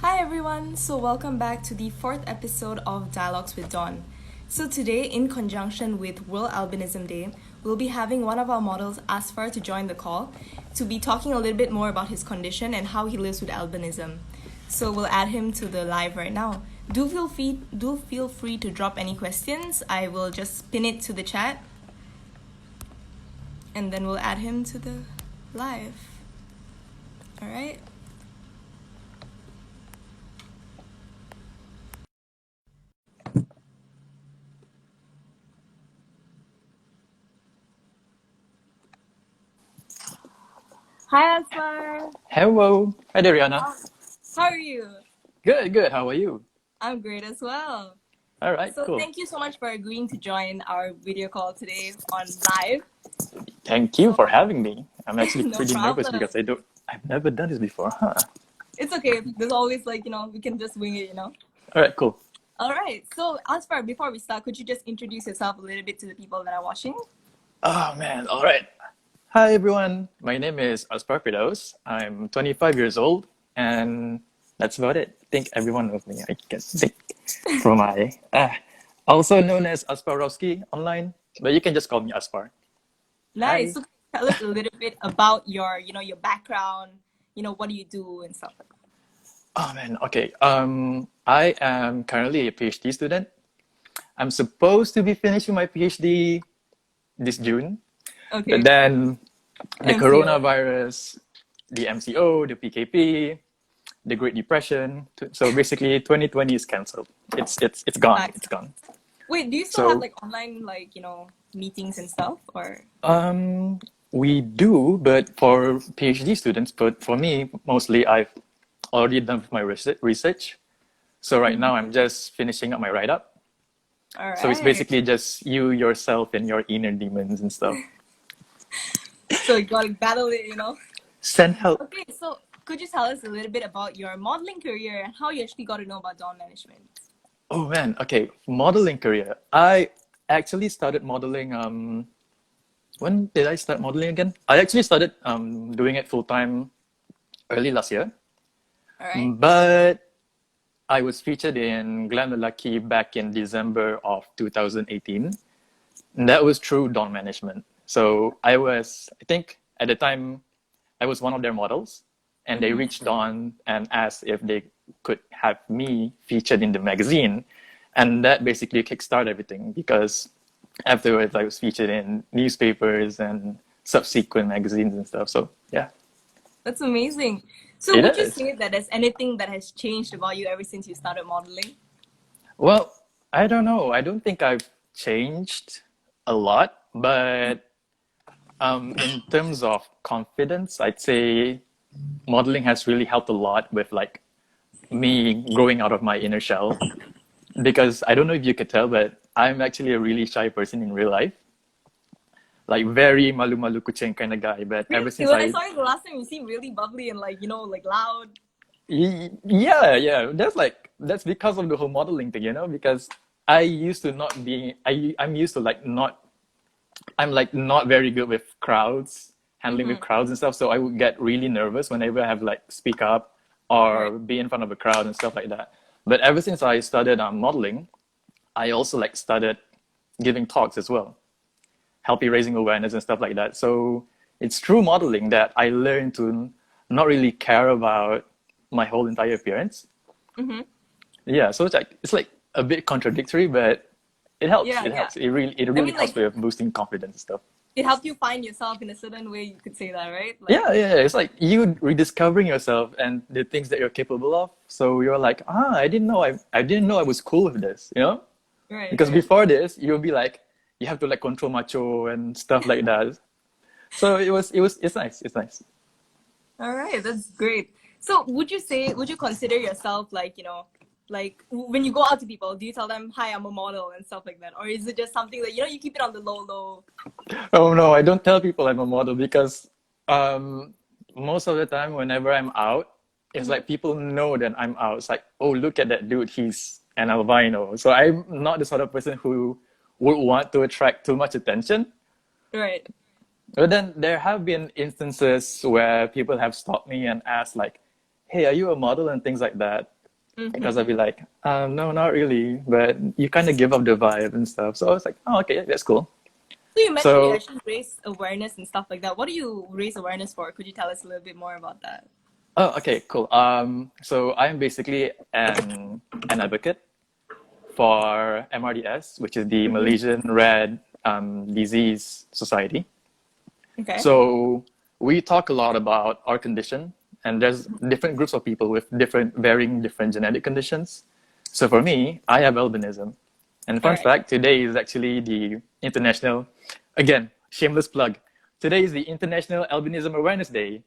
Hi everyone, so welcome back to the fourth episode of Dialogues with Dawn. So today, in conjunction with World Albinism Day, we'll be having one of our models, Asfar, to join the call to be talking a little bit more about his condition and how he lives with albinism. So we'll add him to the live right now. Do feel free to drop any questions. I will just pin it to the chat and then we'll add him to the live. All right. Hi, Asfar. Hello. Hi, Adriana. How are you? Good. How are you? I'm great as well. All right, So cool. thank you so much for agreeing to join our video call today on live. Thank you for having me. I'm actually No pretty nervous problem. because I've never done this before, huh? It's okay. There's always we can just wing it. All right, cool. All right. So Asfar, before we start, could you just introduce yourself a little bit to the people that are watching? Oh, man. All right. Hi, everyone. My name is Azfar Firdaus. I'm 25 years old, and that's about it. I think everyone knows me, I guess, from my... also known as Asfarowski online, but you can just call me Asfar. Nice. Hi. So tell us a little bit about your background. What do you do and stuff like that. Oh, man. Okay. I am currently a PhD student. I'm supposed to be finishing my PhD this June. Okay. But then the MCO. coronavirus, the MCO, the PKP, the Great Depression. So basically 2020 is cancelled. It's gone. Nice. It's gone. Wait, do you still So have online meetings and stuff or? we do, but for PhD students, but for me, mostly I've already done my research. So right now I'm just finishing up my write-up. All right. So it's basically just you, yourself, and your inner demons and stuff. So you gotta battle it. Send help. Okay, so could you tell us a little bit about your modeling career and how you actually got to know about Dawn Management? Oh man, okay. Modeling career. I actually started modeling. When did I start modeling again? I actually started doing it full time early last year. All right. But I was featured in Glam the Lucky back in December of 2018. And that was through Dawn Management. So I think at the time, I was one of their models. And they reached Dawn and asked if they could have me featured in the magazine. And that basically kickstarted everything because afterwards I was featured in newspapers and subsequent magazines and stuff. So yeah. That's amazing. So It would you is. say that there's anything that has changed about you ever since you started modeling? Well, I don't know. I don't think I've changed a lot, but in terms of confidence, I'd say modeling has really helped a lot with like me growing out of my inner shell. Because I don't know if you could tell, but I'm actually a really shy person in real life. Like very malu-malu kucing kind of guy. But ever Really? since When I saw you the last time, you seem really bubbly and loud. Yeah, that's because of the whole modeling thing, because I used to not be I'm used to I'm like not very good with crowds, handling with crowds and stuff. So I would get really nervous whenever I have like speak up or be in front of a crowd and stuff like that. But ever since I started modeling, I also like started giving talks as well, helping raising awareness and stuff like that. So it's through modeling that I learned to not really care about my whole entire appearance. Yeah, so it's like a bit contradictory, but it helps. Yeah, It yeah. helps. It really helps with boosting confidence and stuff. It helped you find yourself in a certain way, you could say that, right? Yeah. It's like you rediscovering yourself and the things that you're capable of. So you're like, I didn't know I was cool with this, Right. Because before this, you'll be like, you have to like control macho and stuff like that. So it's nice. It's nice. All right, that's great. So would you consider yourself like when you go out to people, do you tell them, hi, I'm a model and stuff like that? Or is it just something that, you keep it on the low? Oh no, I don't tell people I'm a model because most of the time whenever I'm out, it's like people know that I'm out. It's like, oh, look at that dude, he's an albino. So I'm not the sort of person who would want to attract too much attention. Right. But then there have been instances where people have stopped me and asked like, hey, are you a model and things like that? Because Mm-hmm. I'd be like, no, not really, but you kind of give up the vibe and stuff. So I was like, oh, okay, that's cool. So you mentioned you So, actually raise awareness and stuff like that. What do you raise awareness for? Could you tell us a little bit more about that? oh, okay, cool. So I'm basically an advocate for MRDS, which is the Mm-hmm. Malaysian Red Disease Society. Okay. So we talk a lot about our condition, and there's different groups of people with varying different genetic conditions. So for me, I have albinism. And All fun right. fact, today is actually the international, again, shameless plug. Today is the International Albinism Awareness Day.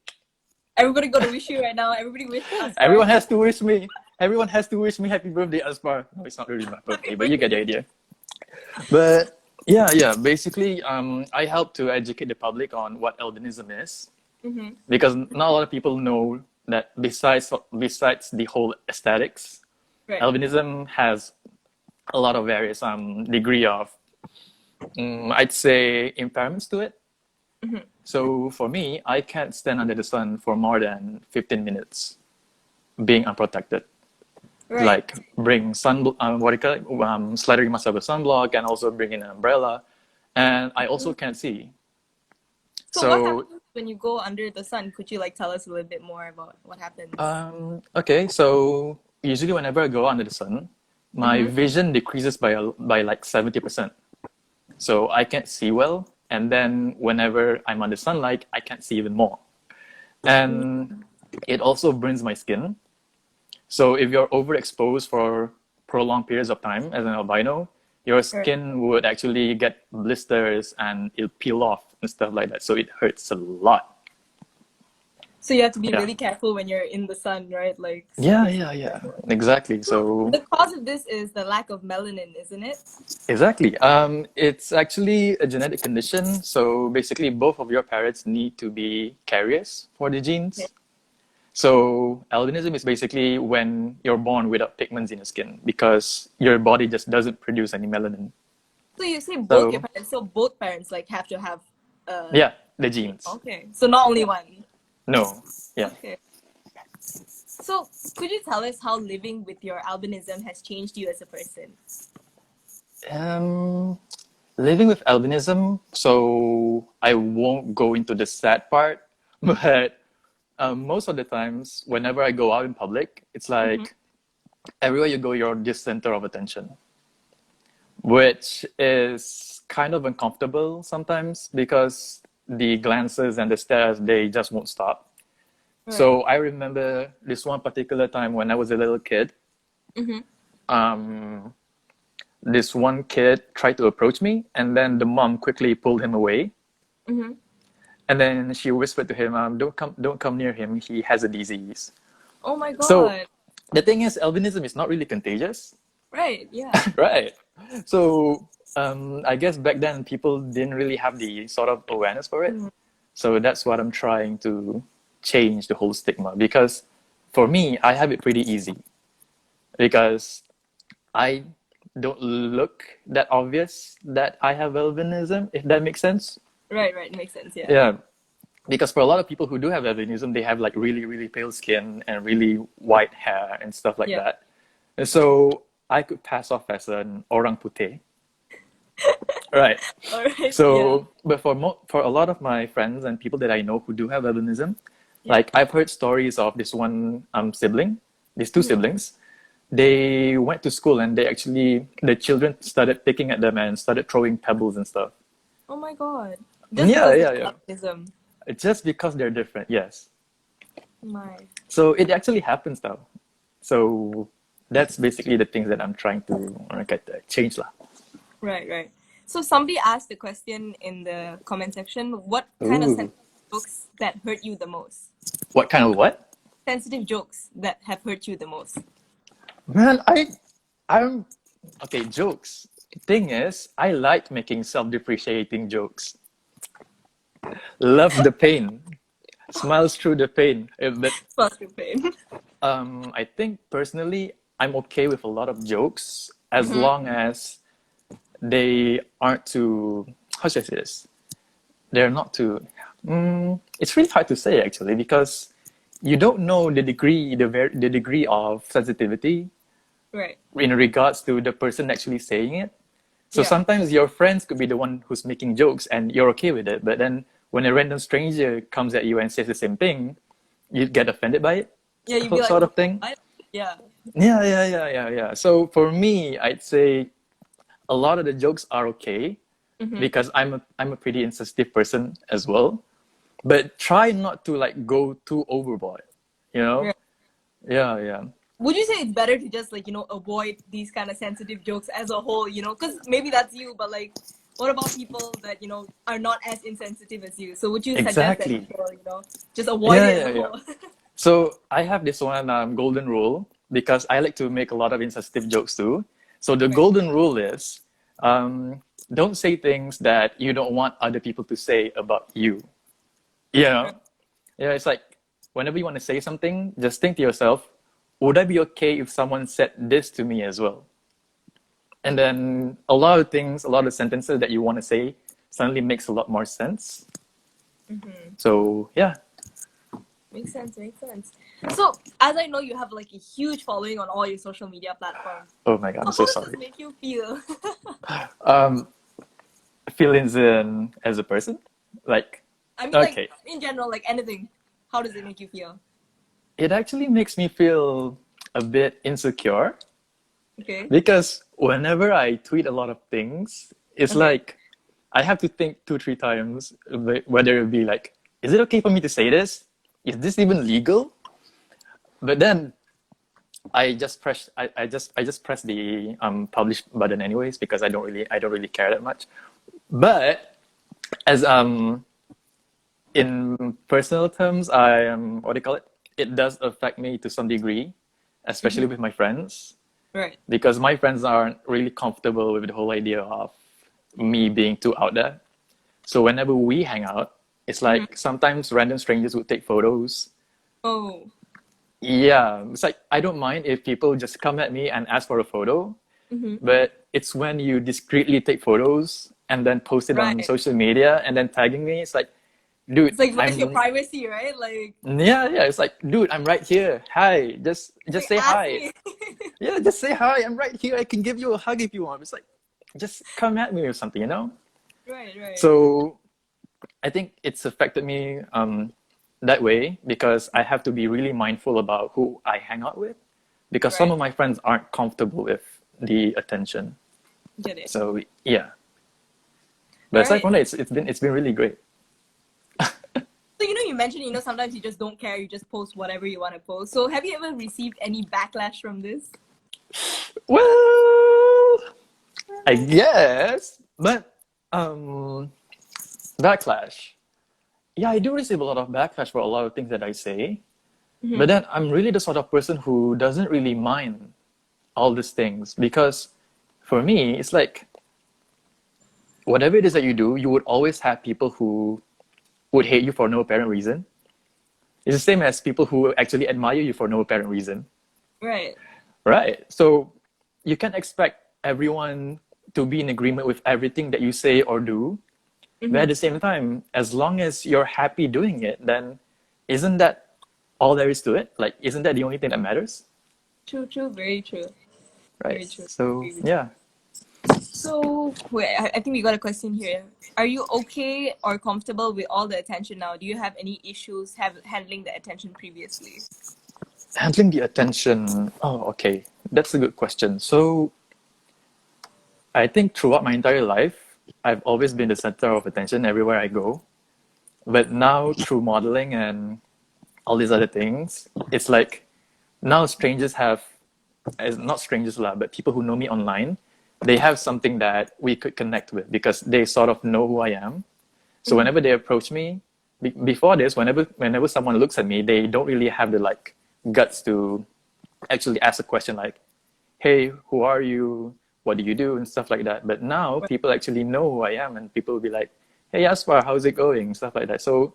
Everybody gonna wish you right now. Everybody wish Azfar. Everyone has to wish me. Everyone has to wish me happy birthday, Azfar. No, it's not really my birthday, Happy but you get the birthday. idea. But yeah. Basically, I help to educate the public on what albinism is, Mm-hmm. because not a lot of people know that besides the whole aesthetics, Right. albinism has a lot of various degree of I'd say impairments to it. Mm-hmm. So for me, I can't stand under the sun for more than 15 minutes being unprotected. Right. Like bring what do you call it? Slathering myself with sunblock and also bring in an umbrella. And I also can't see. So what So happens when you go under the sun? Could you like tell us a little bit more about what happens? okay, so usually whenever I go under the sun, my Mm-hmm. vision decreases by like 70%. So I can't see well, and then whenever I'm under sunlight, I can't see even more. And it also burns my skin. So if you're overexposed for prolonged periods of time as an albino, your Right. skin would actually get blisters and it'll peel off and stuff like that. So it hurts a lot. So you have to be Yeah. really careful when you're in the sun, right? Like Yeah, super, yeah, super yeah. careful. Exactly. So So the cause of this is the lack of melanin, isn't it? exactly. It's actually a genetic condition. So basically, both of your parents need to be carriers for the Okay. genes. So albinism is basically when you're born without pigments in your skin because your body just doesn't produce any melanin. So you say both your So parents. So both parents like have to have yeah, the gene. genes. Okay. So not only Yeah. one. No. Yeah. Okay. So could you tell us how living with your albinism has changed you as a person? Um, living with albinism. So I won't go into the sad part, but most of the times, whenever I go out in public, it's Mm-hmm. like everywhere you go, you're the center of attention, which is kind of uncomfortable sometimes because the glances and the stares, they just won't stop. Right. So I remember this one particular time when I was a little kid. Mm-hmm. Um, this one kid tried to approach me, and then the mom quickly pulled him away. Mm-hmm. And then she whispered to him, don't come near him. He has a disease." Oh my So God. the thing is, albinism is not really contagious, Right. Yeah. right? So I guess back then people didn't really have the sort of awareness for it. Mm-hmm. So that's what I'm trying to change the whole stigma, because for me, I have it pretty easy because I don't look that obvious that I have albinism, if that makes sense. Right. Right. Makes sense. Yeah. Yeah, because for a lot of people who do have albinism, they have like really, really pale skin and really white hair and stuff like Yeah. that. And so I could pass off as an orang putih, right? All right. Yeah. So, but for a lot of my friends and people that I know who do have albinism, Yeah. like I've heard stories of this one sibling, these two Mm-hmm. siblings. They went to school and the children started picking at them and started throwing pebbles and stuff. Oh my God. Just Yeah, because yeah, of yeah. albinism. Just because they're different, yes. My. So it actually happens though. So that's basically the things that I'm trying to change lah. Right. Right. So somebody asked the question in the comment section. What kind of Ooh. sensitive jokes that hurt you the most? What kind of what? Sensitive jokes that have hurt you the most. Man, I'm okay, jokes. Thing is, I like making self-depreciating jokes. Love the pain. Smiles through the pain. But Plus your pain. I think personally, I'm okay with a lot of jokes as Mm-hmm. long as they aren't too, how should I say this? They're not too, it's really hard to say actually, because you don't know the degree of sensitivity Right. in regards to the person actually saying it. So Yeah. sometimes your friends could be the one who's making jokes and you're okay with it, but then when a random stranger comes at you and says the same thing, you get offended by it, Yeah, you'd be like, sort of thing. what? Yeah. Yeah. So for me, I'd say a lot of the jokes are okay because I'm a pretty insensitive person as well. But try not to like go too overboard, you know? Right. Yeah. Would you say it's better to just like, avoid these kind of sensitive jokes as a whole, because maybe that's you, but like, what about people that, are not as insensitive as you? So would you suggest that Exactly. people, just avoid it as a Yeah. whole? So I have this one golden rule because I like to make a lot of insensitive jokes too. So the Right. golden rule is don't say things that you don't want other people to say about you. You know? Right. Yeah, it's like whenever you want to say something, just think to yourself, would I be okay if someone said this to me as well? And then a lot of things, a lot of sentences that you want to say suddenly makes a lot more sense. So yeah. Makes sense. So, as I know, you have like a huge following on all your social media platforms. Oh my God, I'm How so does sorry. this make you feel? Feelings in as a person, like I mean, okay, like, in general, like anything. How does it make you feel? it actually makes me feel a bit insecure Okay. because whenever I tweet a lot of things, it's Okay. like I have to think 2-3 times whether it be like, is it okay for me to say this? Is this even legal? But then I just press the publish button anyways because I don't really care that much. But as in personal terms, I am what do you call it? It does affect me to some degree, especially with my friends, Right. because my friends aren't really comfortable with the whole idea of me being too out there. So whenever we hang out, it's like sometimes random strangers would take photos. Oh. Yeah, it's like I don't mind if people just come at me and ask for a photo, but it's when you discreetly take photos and then post it on Right. social media and then tagging me, it's like, dude, It's like, where's your I'm privacy, right? Like, yeah, it's like, dude, I'm right here. Hi, just like say ask hi. me. Yeah, just say hi. I'm right here. I can give you a hug if you want. It's like, just come at me or something, you know? Right. So I think it's affected me that way because I have to be really mindful about who I hang out with because some Right. of my friends aren't comfortable with the attention. Get it. So yeah. But aside Alright. from that, it's been really great. So, you mentioned, sometimes you just don't care, you just post whatever you want to post. So, have you ever received any backlash from this? Well, I guess, but backlash. Yeah, I do receive a lot of backlash for a lot of things that I say. But then I'm really the sort of person who doesn't really mind all these things because for me, it's like whatever it is that you do, you would always have people who would hate you for no apparent reason. It's the same as people who actually admire you for no apparent reason. Right. Right. So you can't expect everyone to be in agreement with everything that you say or do. But at the same time, as long as you're happy doing it, then isn't that all there is to it? Like, isn't that the only thing that matters? True, very true. Right. Very true. So, Agree with you. yeah. So, wait, I think we got a question here. Are you okay or comfortable with all the attention now? Do you have any issues handling the attention previously? Handling the attention. Oh, okay. That's a good question. So, I think throughout my entire life, I've always been the center of attention everywhere I go. But now, through modeling and all these other things, it's like now strangers have, not strangers lah, but people who know me online, they have something that we could connect with because they sort of know who I am. So whenever they approach me, before this, whenever someone looks at me, they don't really have the like guts to actually ask a question like, "Hey, who are you? What do you do?" and stuff like that. But now people actually know who I am, and people will be like, "Hey, Asfar, how's it going?" Stuff like that. So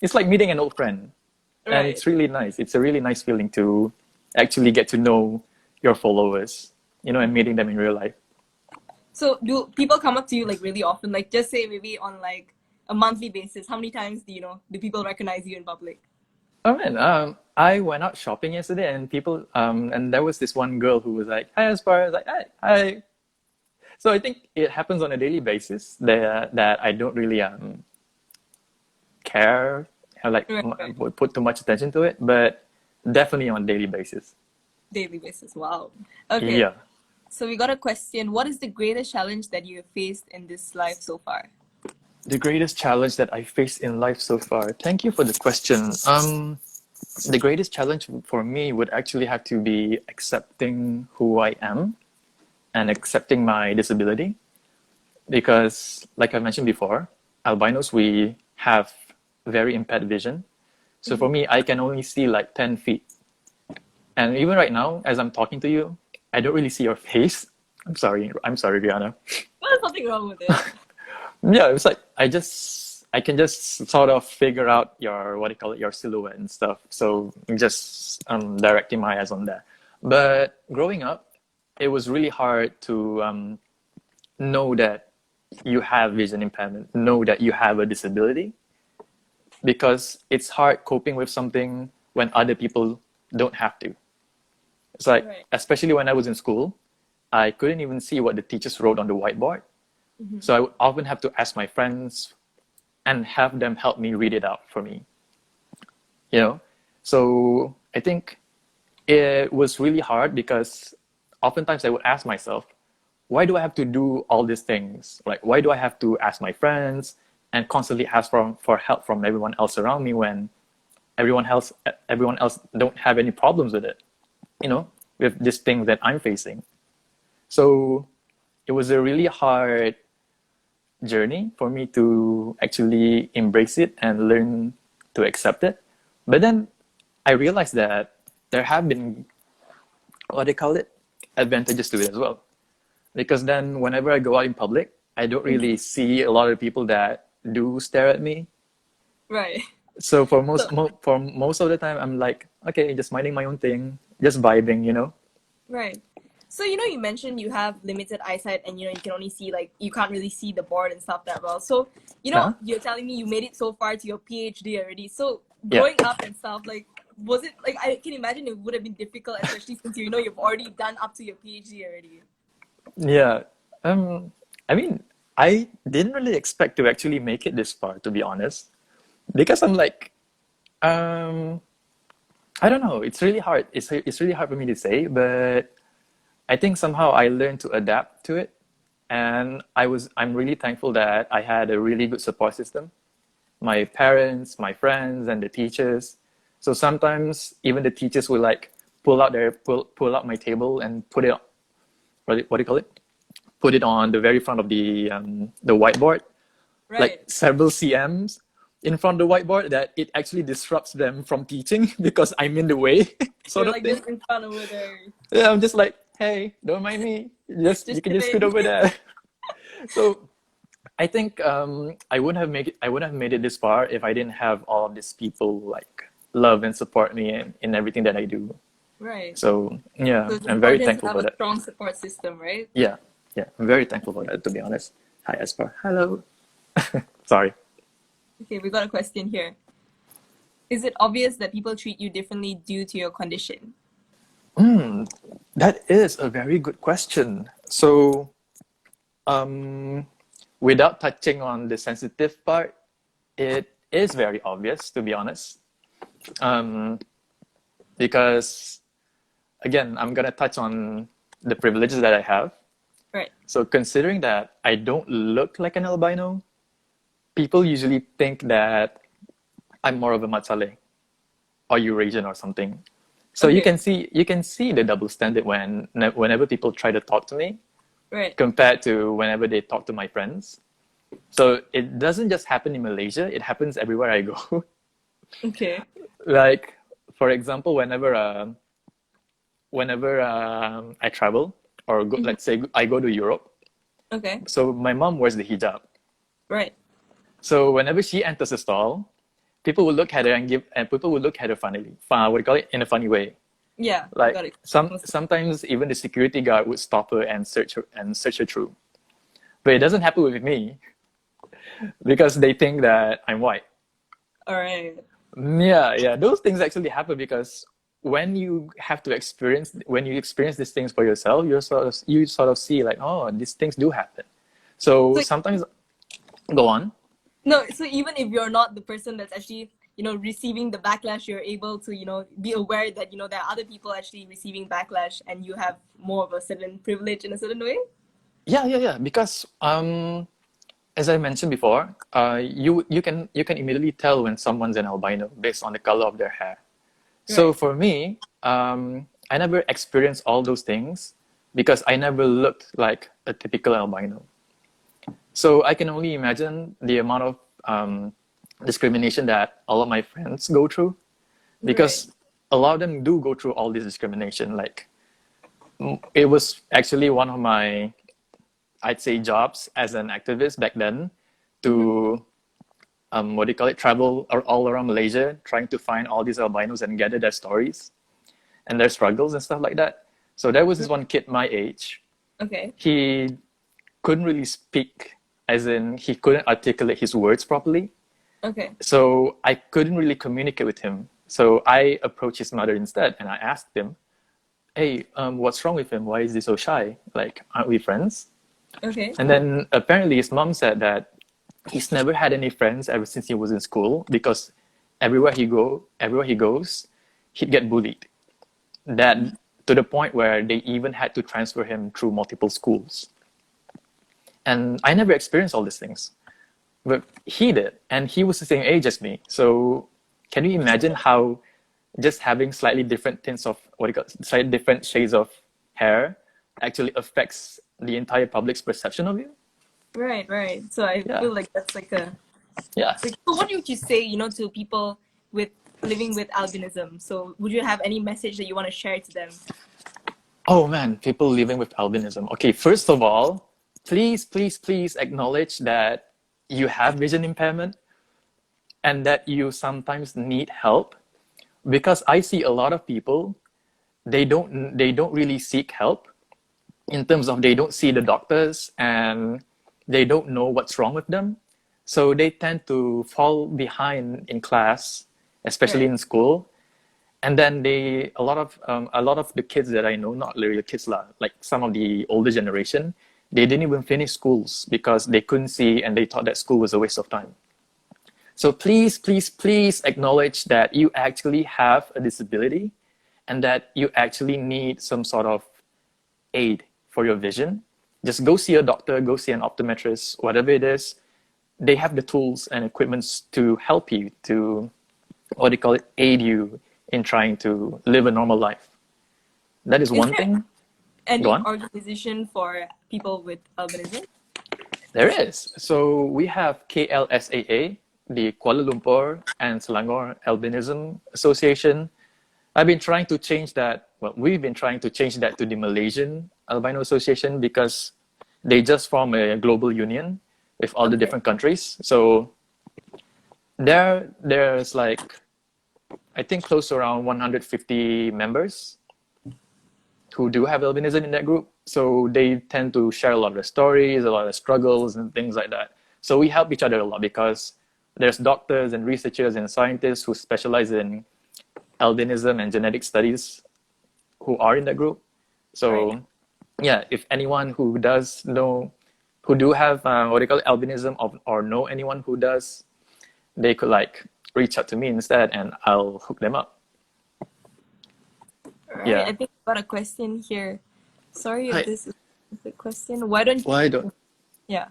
it's like meeting an old friend, and it's really nice. It's a really nice feeling to actually get to know your followers, and meeting them in real life. So, do people come up to you like really often? Like, just say maybe on like a monthly basis. How many times do people recognize you in public? Oh man, I went out shopping yesterday, and and there was this one girl who was like, "Hi, Aspar." I was like, "Hi, hi." So I think it happens on a daily basis that I don't really care, like Right, right. put too much attention to it, but definitely on a daily basis. Daily basis. Wow. Okay. Yeah. So we got a question. What is the greatest challenge that you have faced in this life so far? The greatest challenge that I faced in life so far. Thank you for the question. The greatest challenge for me would actually have to be accepting who I am and accepting my disability. Because, like I mentioned before, albinos, we have very impaired vision. So for me, I can only see like 10 feet. And even right now, as I'm talking to you, I don't really see your face. I'm sorry, Rihanna. Well, there's nothing wrong with it. Yeah, it's like I can just sort of figure out your, what do you call it, your silhouette and stuff. So I'm just directing my eyes on that. But growing up, it was really hard to know that you have vision impairment, know that you have a disability, because it's hard coping with something when other people don't have to. It's like, Right. especially when I was in school, I couldn't even see what the teachers wrote on the whiteboard. So I would often have to ask my friends and have them help me read it out for me. You know? So I think it was really hard because oftentimes I would ask myself, why do I have to do all these things? Like, why do I have to ask my friends and constantly ask for help from everyone else around me when everyone else don't have any problems with it, with this thing that I'm facing. So it was a really hard journey for me to actually embrace it and learn to accept it. But then I realized that there have been, what they call it, advantages to it as well. Because then whenever I go out in public, I don't really see a lot of people that do stare at me. Right. So So, for most of the time, I'm like, okay, just minding my own thing, just vibing. right. So, you mentioned you have limited eyesight and, you can only see, like, you can't really see the board and stuff that well. So, Huh? you're telling me you made it so far to your PhD already. So, Yeah. growing up and stuff, like, was it, like, I can imagine it would have been difficult, especially since, you've already done up to your PhD already. Yeah. I mean, I didn't really expect to actually make it this far, to be honest, because I'm like, um, I don't know. It's really hard. It's really hard for me to say, but I think somehow I learned to adapt to it, and I'm really thankful that I had a really good support system. My parents, my friends, and the teachers. So sometimes even the teachers would like pull out my table and put it, what do you call it? Put it on the very front of the whiteboard, like Right. several cms in front of the whiteboard, that it actually disrupts them from teaching because I'm in the way, sort You're, of like, thing. just in front over there, Yeah, I'm just like, hey, don't mind me. You just can just scoot chilling. over there. So I think I wouldn't have made it this far if I didn't have all of these people like love and support me in everything that I do. Right. So So yeah, it's I'm very important to thankful have for a that. strong support system, right? Yeah, yeah, I'm very thankful for that, to be honest. Hi, Aspar. Hello. Sorry. Okay, we got a question here. Is it obvious that people treat you differently due to your condition? That is a very good question. So, um, without touching on the sensitive part, it is very obvious, to be honest. Um, because, again, I'm gonna touch on the privileges that I have. Right. So, considering that I don't look like an albino, people usually think that I'm more of a Matsale or Eurasian or something. So Okay. you can see the double standard whenever people try to talk to me Right. compared to whenever they talk to my friends. So it doesn't just happen in Malaysia; it happens everywhere I go. Okay. Like, for example, whenever I travel or go, Mhm. let's say I go to Europe, Okay. so my mom wears the hijab. Right. So whenever she enters a stall, people will look at her and people will look at her funnily, what do you call it, in a funny way. Yeah, I Like got it. sometimes even the security guard would stop her and search her through. But it doesn't happen with me because they think that I'm white. All right. Yeah, those things actually happen because when you experience these things for yourself, you sort of see like, oh, these things do happen. So So sometimes, go on. no, so even if you're not the person that's actually, receiving the backlash, you're able to, be aware that, there are other people actually receiving backlash and you have more of a certain privilege in a certain way. Yeah. Because as I mentioned before, you can immediately tell when someone's an albino based on the color of their hair. So Right. for me, I never experienced all those things because I never looked like a typical albino. So I can only imagine the amount of discrimination that all of my friends go through, Right. because a lot of them do go through all this discrimination. Like, it was actually one of my, I'd say, jobs as an activist back then Mm-hmm. to what do you call it, travel all around Malaysia, trying to find all these albinos and gather their stories and their struggles and stuff like that. So there was this one kid my age. Okay. He couldn't really speak, as in he couldn't articulate his words properly. Okay. So I couldn't really communicate with him. So I approached his mother instead, and I asked him, "Hey, what's wrong with him? Why is he so shy? Like, aren't we friends?" Okay. And then apparently his mom said that he's never had any friends ever since he was in school because everywhere he goes, he'd get bullied. That, to the point where they even had to transfer him through multiple schools. And I never experienced all these things, but he did, and he was the same age as me. So can you imagine how just having slightly different tints of slightly different shades of hair actually affects the entire public's perception of you? Right. Right. So I Yeah, feel like that's like a yeah. like. So what would you say, to people with living with albinism? So would you have any message that you want to share to them? Oh man, people living with albinism. Okay, first of all, please acknowledge that you have vision impairment and that you sometimes need help, because I see a lot of people, they don't really seek help, in terms of they don't see the doctors and they don't know what's wrong with them. So they tend to fall behind in class, especially Right. in school. And then a lot of the kids that I know, not really the kids lah, like some of the older generation, they didn't even finish schools because they couldn't see and they thought that school was a waste of time. So please acknowledge that you actually have a disability and that you actually need some sort of aid for your vision. Just go see a doctor, go see an optometrist, whatever it is. They have the tools and equipments to help you, to, what do you call it, aid you in trying to live a normal life. That is Is one there thing. Go any on. organization for people with albinism? There is. So we have KLSAA, the Kuala Lumpur and Selangor Albinism Association. I've been trying to change that. Well, we've been trying to change that to the Malaysian Albino Association because they just formed a global union with all the Okay. different countries. So there's like, I think, close to around 150 members who do have albinism in that group. So they tend to share a lot of their stories, a lot of their struggles and things like that. So we help each other a lot because there's doctors and researchers and scientists who specialize in albinism and genetic studies who are in that group. Right. So yeah, if anyone who does know, who do have what they call it, albinism, or know anyone who does, they could like reach out to me instead and I'll hook them up. All right. Yeah. I think I've got a question here. Sorry if Hi. this is a question. Why don't Why don't yeah?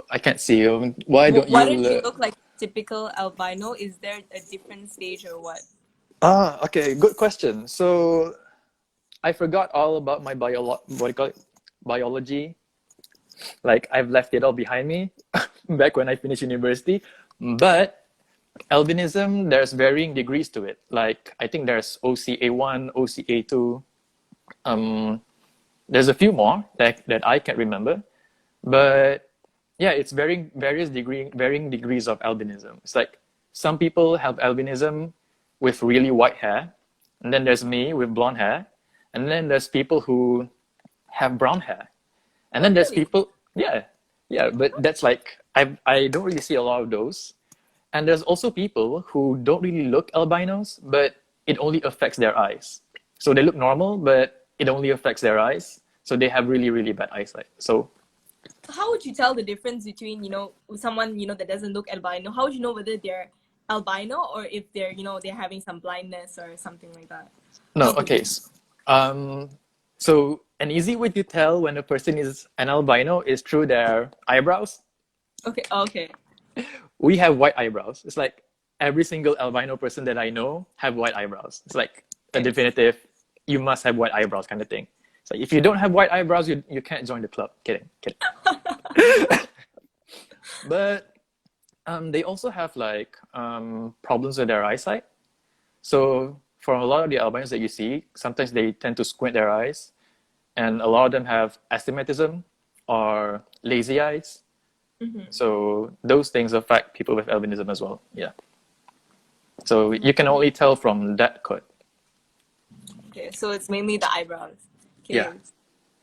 I can't see you? Why don't Why you? don't you look like typical albino? Is there a different stage or what? Okay, good question. So I forgot all about my what do you call it? Biology. Like, I've left it all behind me back when I finished university. But albinism, there's varying degrees to it. Like, I think there's OCA1, OCA2. There's a few more that I can't remember. But yeah, it's varying degrees of albinism. It's like some people have albinism with really white hair, and then there's me with blonde hair, and then there's people who have brown hair, and Oh, then there's really? people, yeah, but that's like, I don't really see a lot of those. And there's also people who don't really look albinos, but it only affects their eyes. So they look normal, but it only affects their eyes. So they have really, really bad eyesight. So How would you tell the difference between, someone, that doesn't look albino? How would you know whether they're albino or if they're, they're having some blindness or something like that? no, How would okay. you? So an easy way to tell when a person is an albino is through their eyebrows. Okay, okay. We have white eyebrows. It's like every single albino person that I know have white eyebrows. It's like a Yes. definitive, you must have white eyebrows kind of thing. It's like if you don't have white eyebrows, you can't join the club. Kidding. But they also have like problems with their eyesight. So for a lot of the albinos that you see, sometimes they tend to squint their eyes, and a lot of them have astigmatism or lazy eyes. So those things affect people with albinism as well. Yeah. So you can only tell from that code. Okay, so it's mainly the eyebrows. Okay. Yeah.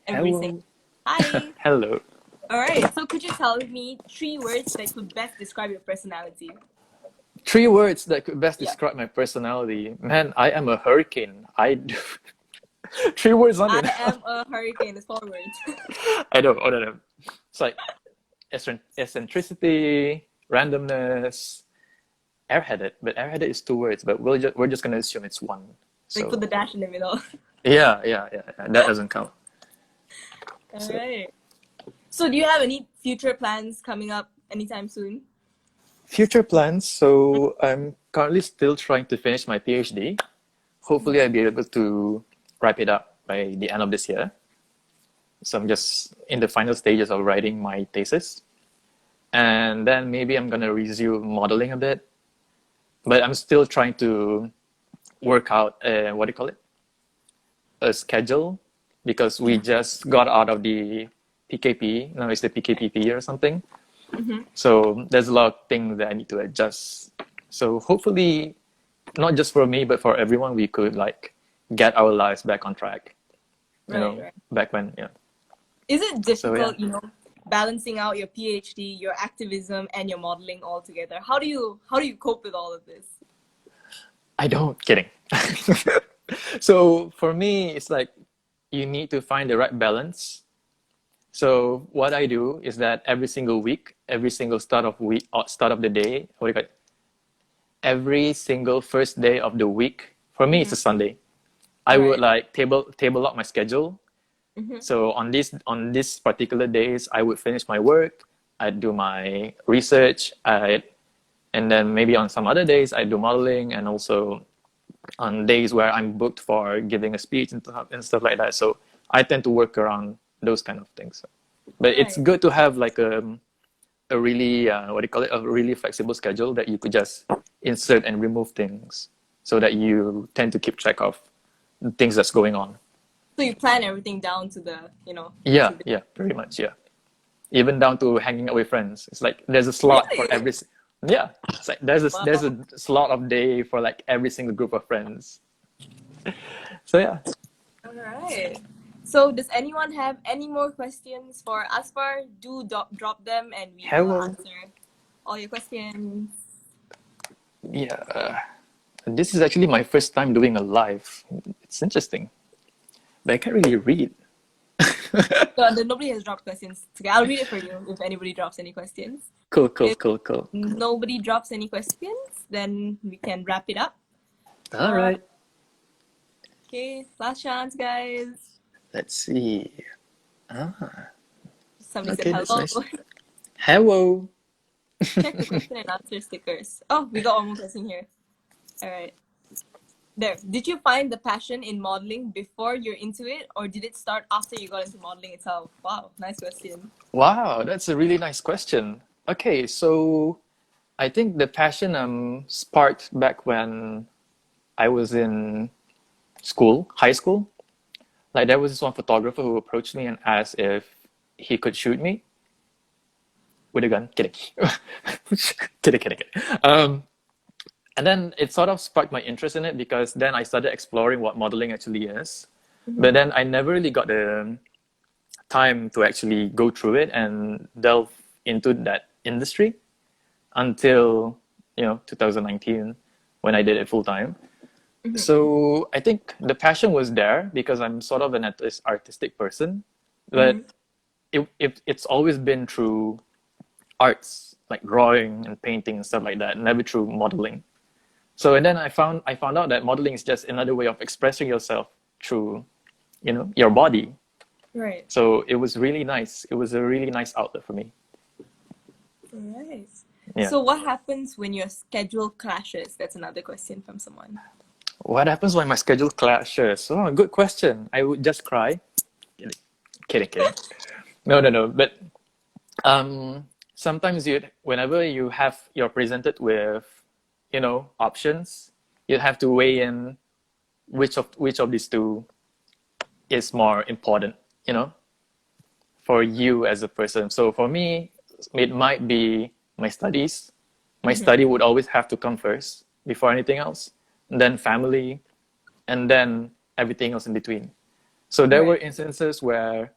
Everything. Hi. Hello. All right. So could you tell me 3 words that could best describe your personality? 3 words that could best Yeah. describe my personality. Man, I am a hurricane. I do. 3 words on it. I am a hurricane. It's 4 words. I know. It's like eccentricity, randomness, airheaded. But airheaded is 2 words. But we're just gonna assume it's 1. Like So put the dash in the middle. yeah. That doesn't count. All So- right. So do you have any future plans coming up anytime soon? Future plans. So I'm currently still trying to finish my PhD. Hopefully, I'll be able to wrap it up by the end of this year. So I'm just in the final stages of writing my thesis. And then maybe I'm going to resume modeling a bit. But I'm still trying to work out, what do you call it? A schedule. Because we just got out of the PKP. Now it's the PKPP or something. So there's a lot of things that I need to adjust. So hopefully, not just for me, but for everyone, we could like get our lives back on track. Right. Back when, yeah. Is it difficult, yeah. balancing out your PhD, your activism, and your modeling all together? How do you cope with all of this? I don't, kidding. So for me, it's like you need to find the right balance. So what I do is that every single week, every single start of the day, what do you call it? Every single first day of the week, for me, it's a Sunday. I would like table out my schedule. So on this particular days, I would finish my work, I'd do my research, and then maybe on some other days, I do modeling, and also on days where I'm booked for giving a speech and stuff like that. So I tend to work around those kind of things. But it's good to have like a really what do you call it, a really flexible schedule that you could just insert and remove things, so that you tend to keep track of the things that's going on. So you plan everything down to the, Yeah, pretty much, yeah. Even down to hanging out with friends. It's like there's a slot for every. Yeah, it's like there's a slot of day for like every single group of friends. So yeah. All right. So does anyone have any more questions for Azfar? Do drop them and we will answer all your questions. Yeah. This is actually my first time doing a live. It's interesting. But I can't really read. So nobody has dropped questions. Okay, I'll read it for you if anybody drops any questions. Cool. If nobody drops any questions, then we can wrap it up. All right. Okay, last chance, guys. Let's see. Somebody Okay, said that's hello. nice. Hello. Check the question and answer stickers. Oh, we got one more question here. All right. There. Did you find the passion in modeling before you're into it, or did it start after you got into modeling itself? Wow, nice question. Wow, that's a really nice question. Okay, so I think the passion sparked back when I was in high school. Like there was this one photographer who approached me and asked if he could shoot me with a gun. Kidding. Kidding. And then it sort of sparked my interest in it, because then I started exploring what modeling actually is. But then I never really got the time to actually go through it and delve into that industry until 2019 when I did it full time. So I think the passion was there because I'm sort of an artistic person, but it's always been through arts, like drawing and painting and stuff like that, never through modeling. So and then I found out that modeling is just another way of expressing yourself through, your body. Right. So it was really nice. It was a really nice outlet for me. Nice. Yeah. So what happens when your schedule clashes? That's another question from someone. What happens when my schedule clashes? Oh, good question. I would just cry. Kidding. No. But sometimes whenever you're presented with, options, you have to weigh in which of these two is more important, for you as a person. So for me, it might be my studies. My study would always have to come first before anything else. And then family, and then everything else in between. So there were instances where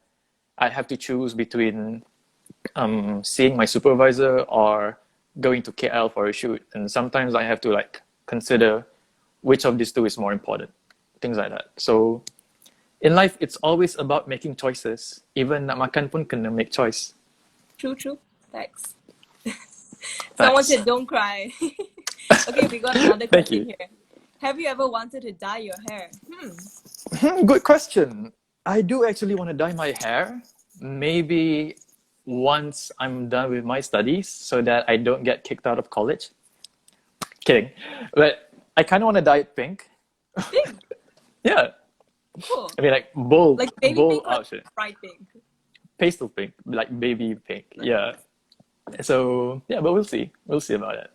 I have to choose between seeing my supervisor or going to KL for a shoot. And sometimes I have to consider which of these two is more important, things like that. So in life, it's always about making choices. Even nak makan pun kena make choice. True. Thanks. Someone said, don't cry. Okay, we got another question here. Have you ever wanted to dye your hair? Good question. I do actually want to dye my hair. Maybe once I'm done with my studies so that I don't get kicked out of college. Kidding. But I kind of want to dye it pink. Pink? Yeah. Cool. I mean, bold. Like baby bold pink or outfit. bright pink? Pastel pink, like baby pink. Yeah. So, yeah, but we'll see. We'll see about it.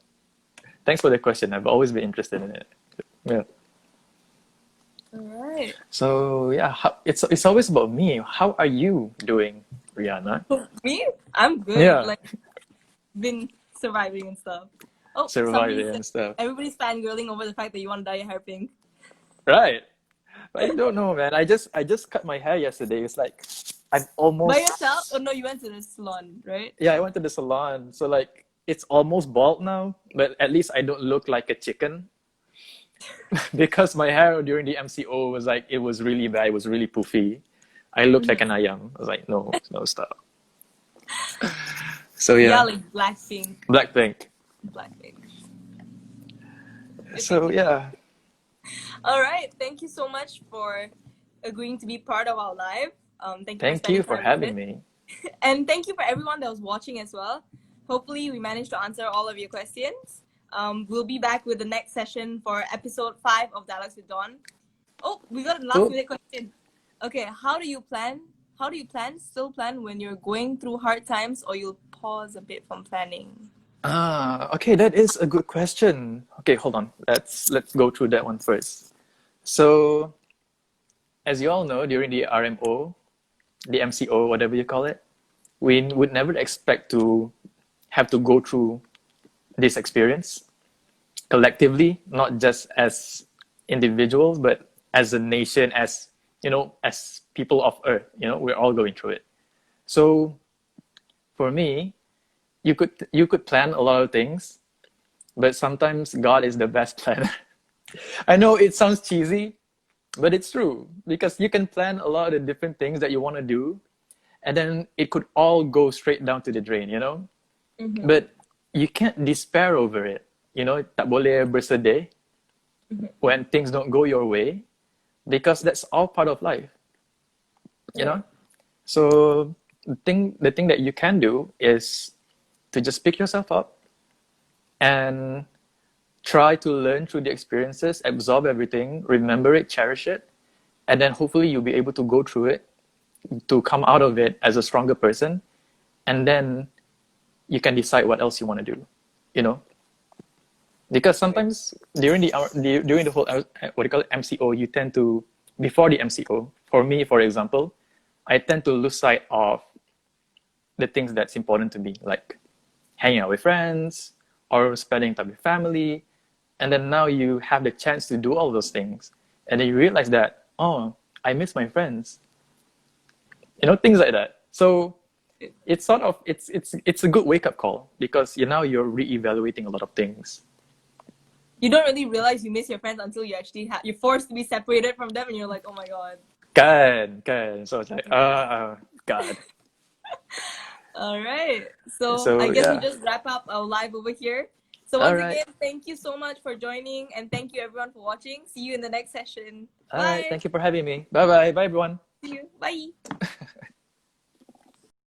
Thanks for the question. I've always been interested in it. Yeah. All right. So, yeah, it's always about me. How are you doing, Rihanna? Me? I'm good. Yeah. Been surviving and stuff. Oh, Surviving and stuff. Everybody's fangirling over the fact that you want to dye your hair pink. Right. I don't know, man. I just cut my hair yesterday. It's like I'm almost by yourself. Oh no, you went to the salon, right? Yeah, I went to the salon. So it's almost bald now, but at least I don't look like a chicken. Because my hair during the MCO was it was really bad. It was really poofy. I looked like an ayam. I was like, no, stop. So yeah. Yeah, like Blackpink. Blackpink. So yeah. All right. Thank you so much for agreeing to be part of our live. Thank you for having me. And thank you for everyone that was watching as well. Hopefully we managed to answer all of your questions. We'll be back with the next session for episode 5 of Dialogues with Dawn. Oh, we got a last minute question. Okay, how do you plan? Still plan when you're going through hard times, or you'll pause a bit from planning? Okay, that is a good question. Okay, hold on. Let's go through that one first. So, as you all know, during the RMO, the MCO, whatever you call it, we would never expect to have to go through this experience collectively, not just as individuals, but as a nation, as as people of Earth. We're all going through it. So, for me, you could plan a lot of things, but sometimes God is the best planner. I know it sounds cheesy, but it's true, because you can plan a lot of different things that you want to do, and then it could all go straight down to the drain, But you can't despair over it, tak boleh bersedih when things don't go your way, because that's all part of life, So the thing that you can do is to just pick yourself up and try to learn through the experiences, absorb everything, remember it, cherish it, and then hopefully you'll be able to go through it, to come out of it as a stronger person, and then you can decide what else you want to do, Because sometimes during the whole MCO, you tend to, before the MCO, for me, for example, I tend to lose sight of the things that's important to me, like hanging out with friends or spending time with family. And then now you have the chance to do all those things. And then you realize that, oh, I miss my friends. Things like that. So it's sort of, it's a good wake-up call, because you're reevaluating a lot of things. you don't really realize you miss your friends until you actually you're forced to be separated from them, and you're like, oh my god. Kan. So it's like, God. All right. So I So guess we yeah. just wrap up our live over here. So All once right. again, thank you so much for joining, and thank you everyone for watching. See you in the next session. All right. Bye. Thank you for having me. Bye bye. Bye everyone. See you. Bye.